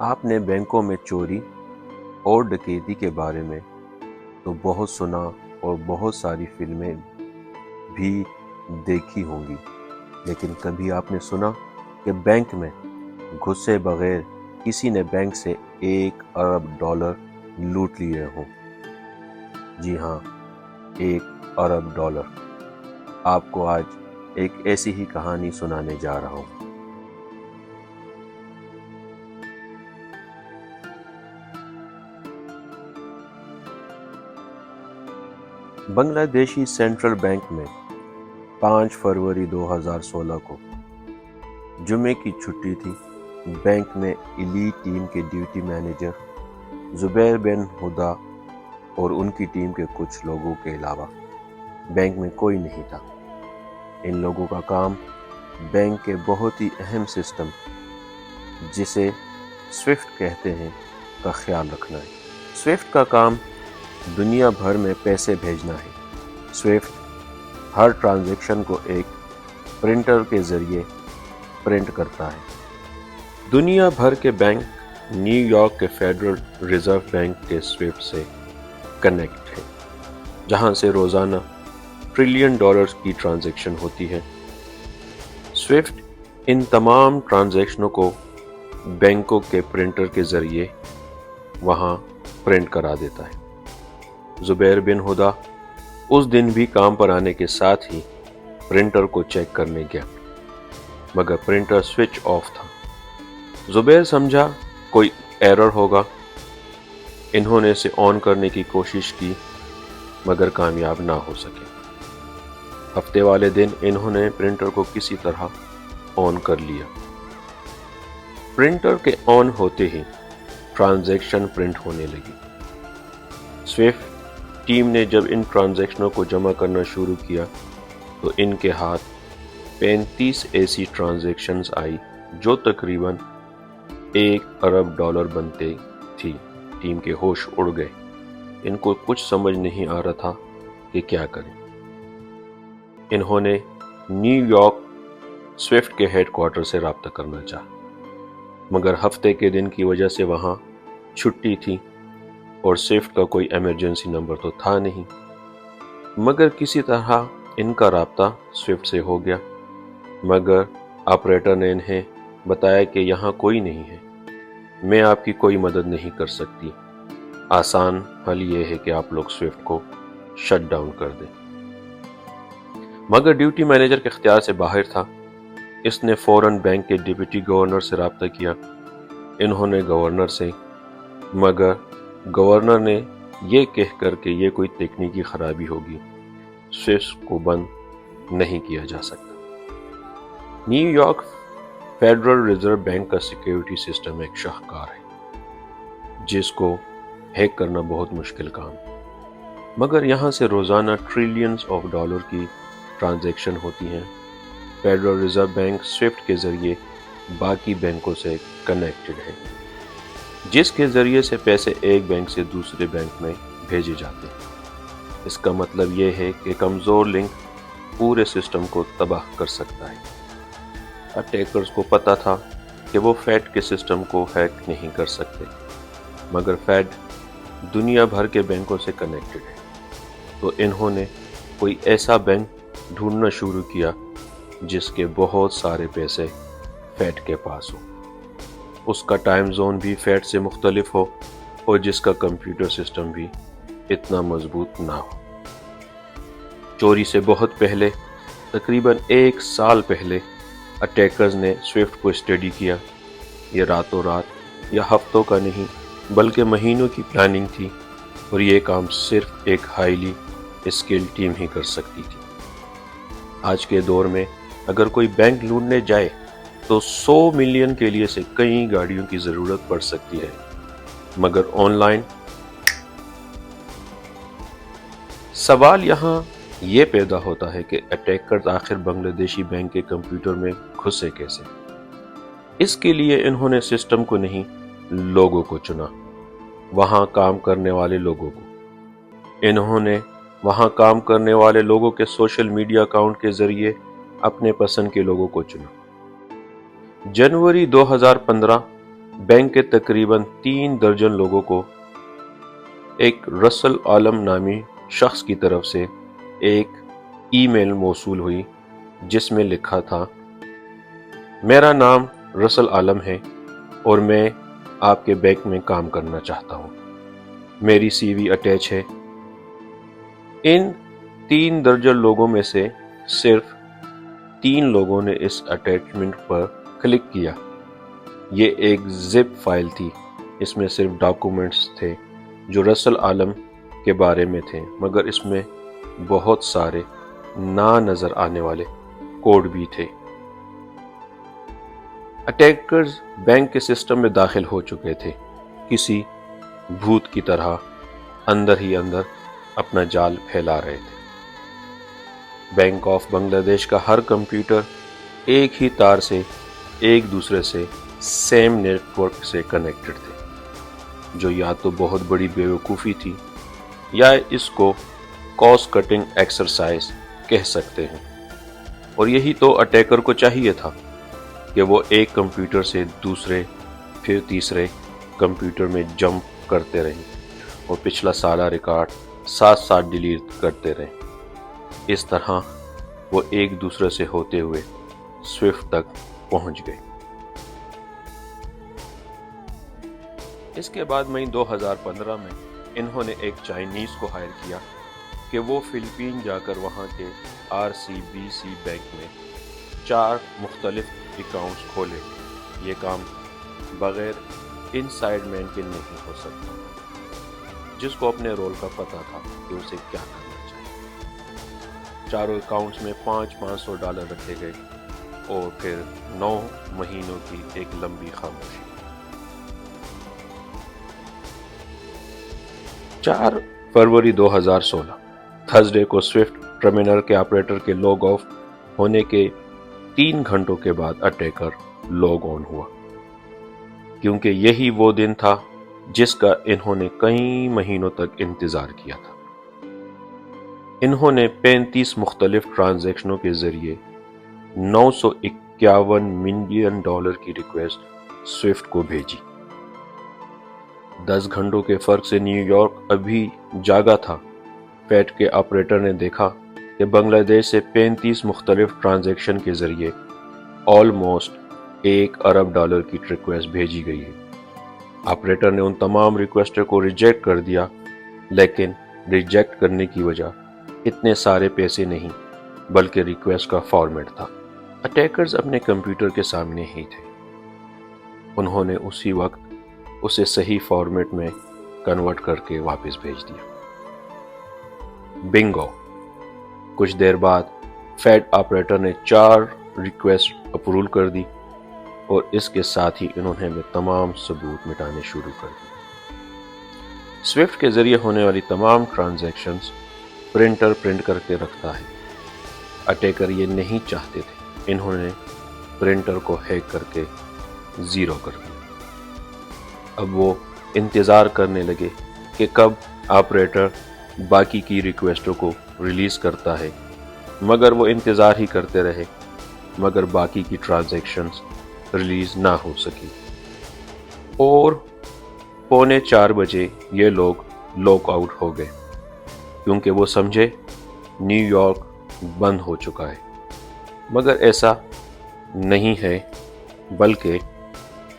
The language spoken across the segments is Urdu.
آپ نے بینکوں میں چوری اور ڈکیتی کے بارے میں تو بہت سنا اور بہت ساری فلمیں بھی دیکھی ہوں گی، لیکن کبھی آپ نے سنا کہ بینک میں گھسے بغیر کسی نے بینک سے $1 ارب لوٹ لیے ہوں؟ جی ہاں، $1 ارب۔ آپ کو آج ایک ایسی ہی کہانی سنانے جا رہا ہوں۔ بنگلہ دیشی سینٹرل بینک میں 5 فروری 2016 کو جمعے کی چھٹی تھی۔ بینک میں ایلیٹ ٹیم کے ڈیوٹی مینیجر زبیر بن ہدا اور ان کی ٹیم کے کچھ لوگوں کے علاوہ بینک میں کوئی نہیں تھا۔ ان لوگوں کا کام بینک کے بہت ہی اہم سسٹم جسے سوئفٹ کہتے ہیں کا خیال رکھنا ہے۔ سوئفٹ کا کام دنیا بھر میں پیسے بھیجنا ہے۔ سوئفٹ ہر ٹرانزیکشن کو ایک پرنٹر کے ذریعے پرنٹ کرتا ہے۔ دنیا بھر کے بینک نیو یارک کے فیڈرل ریزرو بینک کے سوئفٹ سے کنیکٹ ہے، جہاں سے روزانہ $1 ٹریلین کی ٹرانزیکشن ہوتی ہے۔ سوئفٹ ان تمام ٹرانزیکشنوں کو بینکوں کے پرنٹر کے ذریعے وہاں پرنٹ کرا دیتا ہے۔ زبیر بن ہدا اس دن بھی کام پر آنے کے ساتھ ہی پرنٹر کو چیک کرنے گیا، مگر پرنٹر سوئچ آف تھا۔ زبیر سمجھا کوئی ایرر ہوگا۔ انہوں نے اسے آن کرنے کی کوشش کی مگر کامیاب نہ ہو سکے۔ ہفتے والے دن انہوں نے پرنٹر کو کسی طرح آن کر لیا۔ پرنٹر کے آن ہوتے ہی ٹرانزیکشن پرنٹ ہونے لگی۔ سوئفٹ ٹیم نے جب ان ٹرانزیکشنوں کو جمع کرنا شروع کیا تو ان کے ہاتھ 35 ایسی ٹرانزیکشنز آئی جو تقریباً $1 ارب بنتے تھی۔ ٹیم کے ہوش اڑ گئے۔ ان کو کچھ سمجھ نہیں آ رہا تھا کہ کیا کریں۔ انہوں نے نیو یارک سوئفٹ کے ہیڈ کوارٹر سے رابطہ کرنا چاہا، مگر ہفتے کے دن کی وجہ سے وہاں چھٹی تھی اور سوئفٹ کا کوئی ایمرجنسی نمبر تو تھا نہیں۔ مگر کسی طرح ان کا رابطہ سوئفٹ سے ہو گیا، مگر آپریٹر نے انہیں بتایا کہ یہاں کوئی نہیں ہے، میں آپ کی کوئی مدد نہیں کر سکتی۔ آسان حل یہ ہے کہ آپ لوگ سوئفٹ کو شٹ ڈاؤن کر دیں۔ مگر ڈیوٹی مینیجر کے اختیار سے باہر تھا۔ اس نے فوراً بینک کے ڈپٹی گورنر سے رابطہ کیا۔ انہوں نے گورنر سے، مگر گورنر نے یہ کہہ کر کہ یہ کوئی تکنیکی خرابی ہوگی، سوئفٹ کو بند نہیں کیا جا سکتا۔ New York federal reserve bank کا سیکیورٹی سسٹم ایک شاہکار ہے جس کو ہیک کرنا بہت مشکل کام ہے، مگر یہاں سے روزانہ ٹریلینز آف ڈالر کی ٹرانزیکشن ہوتی ہیں۔ فیڈرل ریزرو بینک سوئفٹ کے ذریعے باقی بینکوں سے کنیکٹڈ ہے، جس کے ذریعے سے پیسے ایک بینک سے دوسرے بینک میں بھیجے جاتے ہیں۔ اس کا مطلب یہ ہے کہ کمزور لنک پورے سسٹم کو تباہ کر سکتا ہے۔ اٹیکرز کو پتا تھا کہ وہ فیڈ کے سسٹم کو ہیک نہیں کر سکتے، مگر فیڈ دنیا بھر کے بینکوں سے کنیکٹڈ ہے، تو انہوں نے کوئی ایسا بینک ڈھونڈنا شروع کیا جس کے بہت سارے پیسے فیڈ کے پاس ہو، اس کا ٹائم زون بھی فیڈ سے مختلف ہو اور جس کا کمپیوٹر سسٹم بھی اتنا مضبوط نہ ہو۔ چوری سے بہت پہلے، تقریباً 1 سال پہلے، اٹیکرز نے سوئفٹ کو اسٹڈی کیا۔ یہ راتوں رات یا ہفتوں کا نہیں بلکہ مہینوں کی پلاننگ تھی، اور یہ کام صرف ایک ہائیلی اسکل ٹیم ہی کر سکتی تھی۔ آج کے دور میں اگر کوئی بینک لوٹنے جائے تو 100 ملین کے لیے سے کئی گاڑیوں کی ضرورت پڑ سکتی ہے، مگر آن لائن۔ سوال یہاں یہ پیدا ہوتا ہے کہ اٹیکرز آخر بنگلہ دیشی بینک کے کمپیوٹر میں گھسے کیسے؟ اس کے لیے انہوں نے سسٹم کو نہیں، لوگوں کو چنا، وہاں کام کرنے والے لوگوں کو۔ انہوں نے وہاں کام کرنے والے لوگوں کے سوشل میڈیا اکاؤنٹ کے ذریعے اپنے پسند کے لوگوں کو چنا۔ جنوری 2015 بینک کے تقریباً 3 درجن لوگوں کو ایک رسل عالم نامی شخص کی طرف سے ایک ای میل موصول ہوئی جس میں لکھا تھا: میرا نام رسل عالم ہے اور میں آپ کے بینک میں کام کرنا چاہتا ہوں، میری سی وی اٹیچ ہے۔ ان 3 درجن لوگوں میں سے صرف 3 لوگوں نے اس اٹیچمنٹ پر کلک کیا۔ یہ ایک زپ فائل تھی، اس میں صرف ڈاکومنٹس تھے جو رسل عالم کے بارے میں تھے، مگر اس میں بہت سارے نہ نظر آنے والے کوڈ بھی تھے۔ اٹیکرز بینک کے سسٹم میں داخل ہو چکے تھے، کسی بھوت کی طرح اندر ہی اندر اپنا جال پھیلا رہے تھے۔ بینک آف بنگلہ دیش کا ہر کمپیوٹر ایک ہی تار سے ایک دوسرے سے سیم نیٹ ورک سے کنیکٹڈ تھے، جو یا تو بہت بڑی بیوقوفی تھی یا اس کو کاسٹ کٹنگ ایکسرسائز کہہ سکتے ہیں، اور یہی تو اٹیکر کو چاہیے تھا کہ وہ ایک کمپیوٹر سے دوسرے پھر تیسرے کمپیوٹر میں جمپ کرتے رہیں اور پچھلا سارا ریکارڈ ساتھ ساتھ ڈیلیٹ کرتے رہیں۔ اس طرح وہ ایک دوسرے سے ہوتے ہوئے سوئفٹ تک پہنچ گئے۔ اس کے بعد مئی 2015 میں انہوں نے ایک چائنیز کو ہائر کیا کہ وہ فلپین جا کر وہاں کے RCBC بینک میں 4 مختلف اکاؤنٹس کھولے۔ یہ کام بغیر ان سائڈ مین کے نہیں ہو سکتا، جس کو اپنے رول کا پتہ تھا کہ اسے کیا کرنا چاہیے۔ 4 اکاؤنٹس میں $500 رکھے گئے اور پھر 9 مہینوں کی ایک لمبی خاموشی۔ 4 فروری 2016 تھرسڈے کو سوئفٹ ٹرمینل کے آپریٹر کے لوگ آف ہونے کے 3 گھنٹوں کے بعد اٹیکر لوگ آن ہوا، کیونکہ یہی وہ دن تھا جس کا انہوں نے کئی مہینوں تک انتظار کیا تھا۔ انہوں نے 35 مختلف ٹرانزیکشنوں کے ذریعے $951 ملین کی ریکویسٹ سوئفٹ کو بھیجی۔ 10 گھنٹوں کے فرق سے نیو یارک ابھی جاگا تھا۔ فیڈ کے آپریٹر نے دیکھا کہ بنگلہ دیش سے 35 مختلف ٹرانزیکشن کے ذریعے آلموسٹ $1 ارب کی ریکویسٹ بھیجی گئی ہے۔ آپریٹر نے ان تمام ریکویسٹوں کو ریجیکٹ کر دیا، لیکن ریجیکٹ کرنے کی وجہ اتنے سارے پیسے نہیں بلکہ ریکویسٹ کا فارمیٹ تھا۔ اٹیکرز اپنے کمپیوٹر کے سامنے ہی تھے۔ انہوں نے اسی وقت اسے صحیح فارمیٹ میں کنورٹ کر کے واپس بھیج دیا۔ بنگو! کچھ دیر بعد فیڈ آپریٹر نے 4 ریکویسٹ اپروو کر دی اور اس کے ساتھ ہی انہوں نے تمام ثبوت مٹانے شروع کر دیے۔ سوئفٹ کے ذریعے ہونے والی تمام ٹرانزیکشنز پرنٹر پرنٹ کر کے رکھتا ہے۔ اٹیکر یہ نہیں چاہتے تھے، انہوں نے پرنٹر کو ہیک کر کے زیرو کر دیا۔ اب وہ انتظار کرنے لگے کہ کب آپریٹر باقی کی ریکویسٹوں کو ریلیز کرتا ہے، مگر وہ انتظار ہی کرتے رہے، مگر باقی کی ٹرانزیکشنز ریلیز نہ ہو سکی، اور 3:45 بجے یہ لوگ لاک آؤٹ ہو گئے، کیونکہ وہ سمجھے نیو یارک بند ہو چکا ہے۔ مگر ایسا نہیں ہے، بلکہ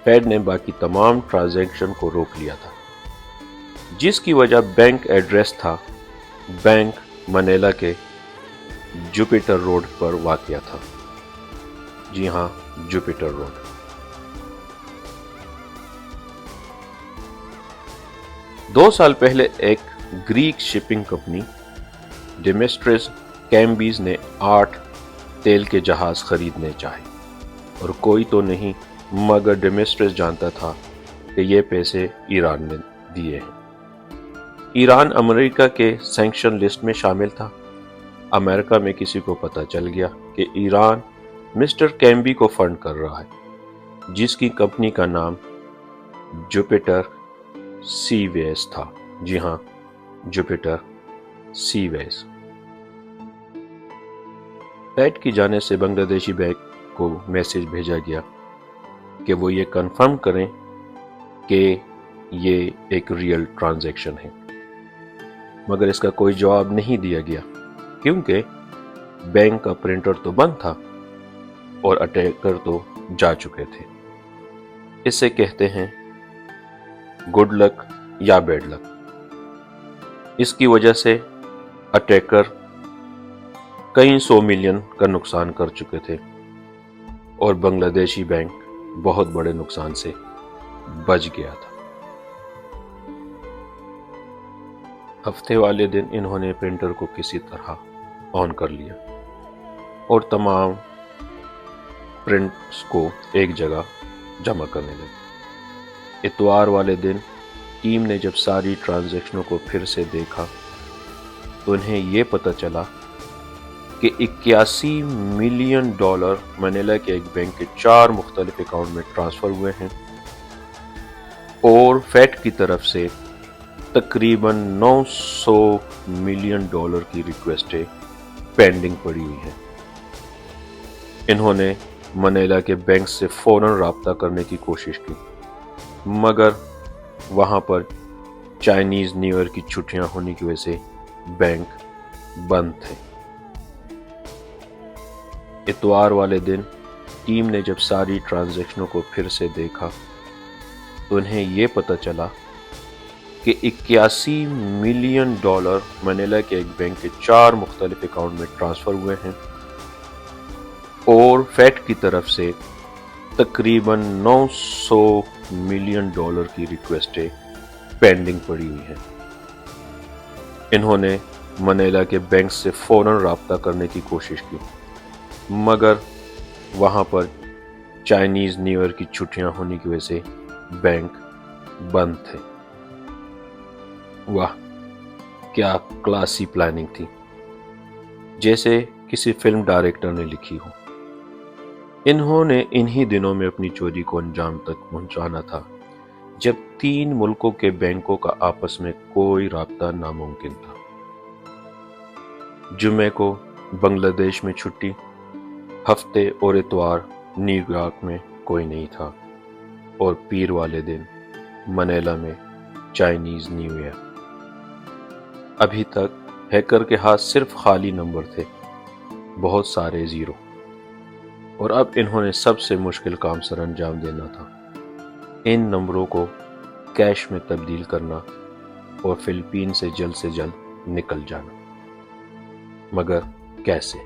فیڈ نے باقی تمام ٹرانزیکشن کو روک لیا تھا، جس کی وجہ بینک ایڈریس تھا۔ بینک منیلا کے جوپیٹر روڈ پر واقع تھا۔ جی ہاں، جوپیٹر روڈ۔ دو سال پہلے ایک گریک شپنگ کمپنی ڈیمیٹریس کیمبیز نے 8 تیل کے جہاز خریدنے چاہے، اور کوئی تو نہیں مگر ڈیمیٹریس جانتا تھا کہ یہ پیسے ایران نے دیے ہیں۔ ایران امریکہ کے سینکشن لسٹ میں شامل تھا۔ امریکہ میں کسی کو پتہ چل گیا کہ ایران مسٹر کیمبی کو فنڈ کر رہا ہے، جس کی کمپنی کا نام جوپیٹر سی ویز تھا۔ جی ہاں، جوپیٹر سی ویز۔ فیڈ کی جانب سے بنگلہ دیشی بینک کو میسج بھیجا گیا کہ وہ یہ کنفرم کریں کہ یہ ایک ریئل ٹرانزیکشن ہے، مگر اس کا کوئی جواب نہیں دیا گیا کیونکہ بینک کا پرنٹر تو بند تھا اور اٹیکر تو جا چکے تھے۔ اسے کہتے ہیں گڈ لک یا بیڈ لک۔ اس کی وجہ سے اٹیکر کئی 100 ملین کا نقصان کر چکے تھے اور بنگلہ دیشی بینک بہت بڑے نقصان سے بچ گیا تھا۔ ہفتے والے دن انہوں نے پرنٹر کو کسی طرح آن کر لیا اور تمام پرنٹس کو ایک جگہ جمع کرنے لگے۔ اتوار والے دن ٹیم نے جب ساری ٹرانزیکشنوں کو پھر سے دیکھا تو انہیں یہ پتہ چلا کہ 81 ملین ڈالر منیلا کے ایک بینک کے 4 مختلف اکاؤنٹ میں ٹرانسفر ہوئے ہیں اور فیڈ کی طرف سے تقریباً 900 ملین ڈالر کی ریکویسٹیں پینڈنگ پڑی ہوئی ہیں۔ انہوں نے منیلا کے بینک سے فوراً رابطہ کرنے کی کوشش کی، مگر وہاں پر چائنیز نیو ایئر کی چھٹیاں ہونے کی وجہ سے بینک بند تھے۔ اتوار والے دن ٹیم نے جب ساری ٹرانزیکشنوں کو پھر سے دیکھا تو انہیں یہ پتہ چلا کہ 81 ملین ڈالر منیلا کے ایک بینک کے 4 مختلف اکاؤنٹ میں ٹرانسفر ہوئے ہیں اور فیڈ کی طرف سے تقریباً 900 ملین ڈالر کی ریکویسٹیں پینڈنگ پڑی ہوئی ہیں۔ انہوں نے منیلا کے بینک سے فوراً رابطہ کرنے کی کوشش کی، مگر وہاں پر چائنیز نیو ایئر کی چھٹیاں ہونے کی وجہ سے بینک بند تھے۔ واہ، کیا کلاسی پلاننگ تھی، جیسے کسی فلم ڈائریکٹر نے لکھی ہو۔ انہوں نے انہی دنوں میں اپنی چوری کو انجام تک پہنچانا تھا جب 3 ملکوں کے بینکوں کا آپس میں کوئی رابطہ ناممکن تھا۔ جمعے کو بنگلہ دیش میں چھٹی، ہفتے اور اتوار نیو یارک میں کوئی نہیں تھا اور پیر والے دن منیلا میں چائنیز نیو ایئر۔ ابھی تک ہیکر کے ہاتھ صرف خالی نمبر تھے، بہت سارے زیرو، اور اب انہوں نے سب سے مشکل کام سر انجام دینا تھا، ان نمبروں کو کیش میں تبدیل کرنا اور فلپین سے جلد نکل جانا۔ مگر کیسے؟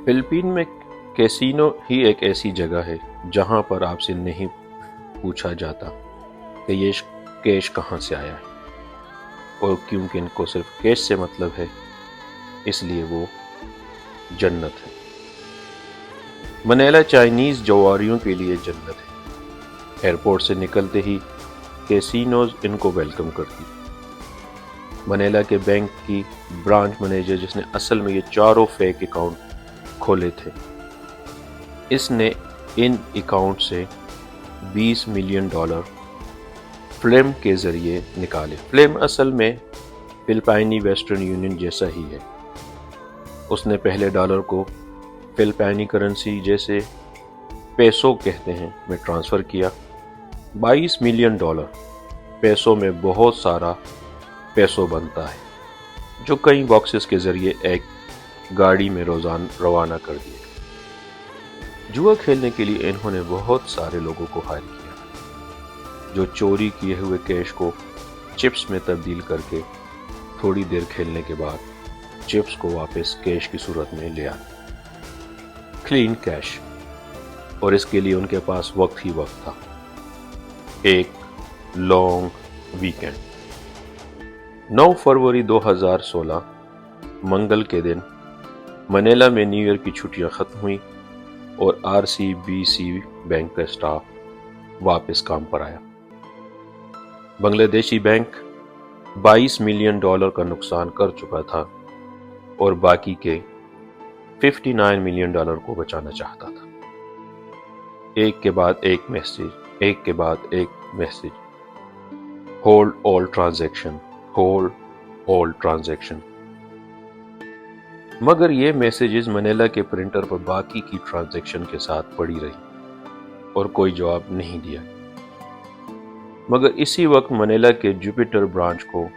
فلپین میں کیسینو ہی ایک ایسی جگہ ہے جہاں پر آپ سے نہیں پوچھا جاتا کہ یہ کیش کہاں سے آیا ہے، اور کیونکہ ان کو صرف کیش سے مطلب ہے اس لیے وہ جنت ہے۔ منیلا چائنیز جواریوں کے لیے جنت ہے۔ ایئرپورٹ سے نکلتے ہی کیسینوز ان کو ویلکم کرتی۔ منیلا کے بینک کی برانچ مینیجر، جس نے اصل میں یہ 4 فیک اکاؤنٹ کھولے تھے، اس نے ان اکاؤنٹ سے 20 ملین ڈالر فلیم کے ذریعے نکالے۔ فلیم اصل میں فلپائنی ویسٹرن یونین جیسا ہی ہے۔ اس نے پہلے ڈالر کو فلپائنی کرنسی جیسے پیسو کہتے ہیں میں ٹرانسفر کیا۔ 22 ملین ڈالر پیسوں میں بہت سارا پیسو بنتا ہے، جو کئی باکسز کے ذریعے ایک گاڑی میں روانہ کر دیے۔ جوا کھیلنے کے لیے انہوں نے بہت سارے لوگوں کو ہائر کیا جو چوری کیے ہوئے کیش کو چپس میں تبدیل کر کے تھوڑی دیر کھیلنے کے بعد چپس کو واپس کیش کی صورت میں لے آتے۔ کلین کیش، اور اس کے لیے ان کے پاس وقت ہی وقت تھا، ایک لانگ ویکینڈ۔ 9 فروری 2016 منگل کے دن منیلا میں نیو ایئر کی چھٹیاں ختم ہوئیں اور RCBC بینک کا اسٹاف واپس کام پر آیا۔ بنگلہ دیشی بینک 22 ملین ڈالر کا نقصان کر چکا تھا اور باقی کے 59 ملین ڈالر کو بچانا چاہتا تھا۔ ایک کے بعد ایک میسج، ہولڈ آل ٹرانزیکشن، ہولڈ آل ٹرانزیکشن۔ مگر یہ میسیجز منیلا کے پرنٹر پر باقی کی ٹرانزیکشن کے ساتھ پڑی رہی اور کوئی جواب نہیں دیا۔ مگر اسی وقت منیلا کے جوپیٹر برانچ کو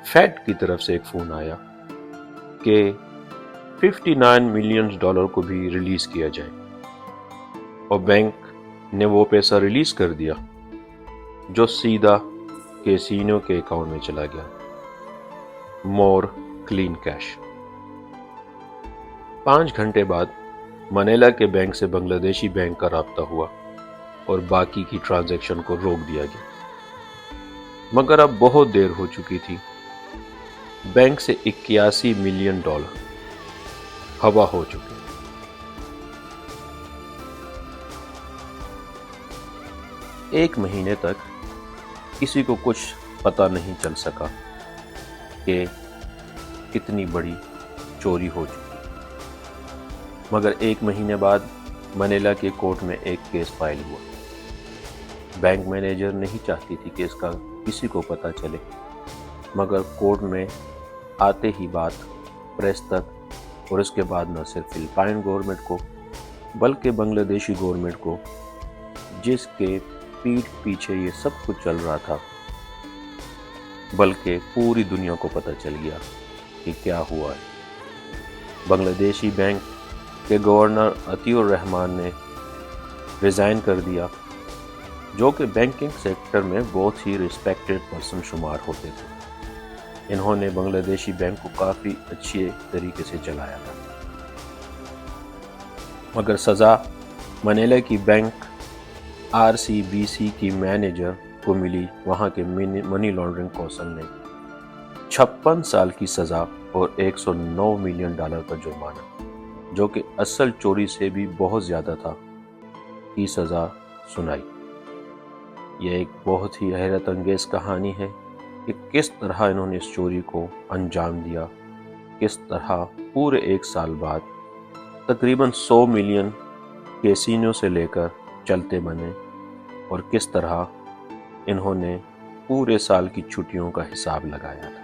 فیڈ کی طرف سے ایک فون آیا کہ $59 ملین کو بھی ریلیز کیا جائے، اور بینک نے وہ پیسہ ریلیز کر دیا جو سیدھا کیسینو کے اکاؤنٹ میں چلا گیا۔ مور کلین کیش۔ 5 گھنٹے بعد منیلا کے بینک سے بنگلہ دیشی بینک کا رابطہ ہوا اور باقی کی ٹرانزیکشن کو روک دیا گیا۔ مگر اب بہت دیر ہو چکی تھی۔ بینک سے $81 ملین ہوا ہو چکے۔ ایک مہینے تک کسی کو کچھ پتہ نہیں چل سکا کہ کتنی بڑی چوری ہو چکی۔ مگر 1 مہینے بعد منیلا کے کورٹ میں ایک کیس فائل ہوا۔ بینک مینیجر نہیں چاہتی تھی کہ اس کا کسی کو پتہ چلے، مگر کورٹ میں آتے ہی بات پریس تک، اور اس کے بعد نہ صرف فلپائن گورنمنٹ کو بلکہ بنگلہ دیشی گورنمنٹ کو، جس کے پیٹھ پیچھے یہ سب کچھ چل رہا تھا، بلکہ پوری دنیا کو پتہ چل گیا کہ کیا ہوا ہے۔ بنگلہ دیشی بینک کے گورنر عطیہ الرحمان نے ریزائن کر دیا، جو کہ بینکنگ سیکٹر میں بہت ہی ریسپیکٹڈ پرسن شمار ہوتے تھے۔ انہوں نے بنگلہ دیشی بینک کو کافی اچھے طریقے سے چلایا تھا۔ مگر سزا منیلا کی بینک RCBC کی مینیجر کو ملی۔ وہاں کے منی لانڈرنگ کونسل نے 56 سال کی سزا اور $109 ملین کا جرمانہ، جو کہ اصل چوری سے بھی بہت زیادہ تھا، کی سزا سنائی۔ یہ ایک بہت ہی حیرت انگیز کہانی ہے کہ کس طرح انہوں نے اس چوری کو انجام دیا، کس طرح پورے 1 سال بعد تقریباً 100 ملین کیسینو سے لے کر چلتے بنے، اور کس طرح انہوں نے پورے سال کی چھٹیوں کا حساب لگایا تھا۔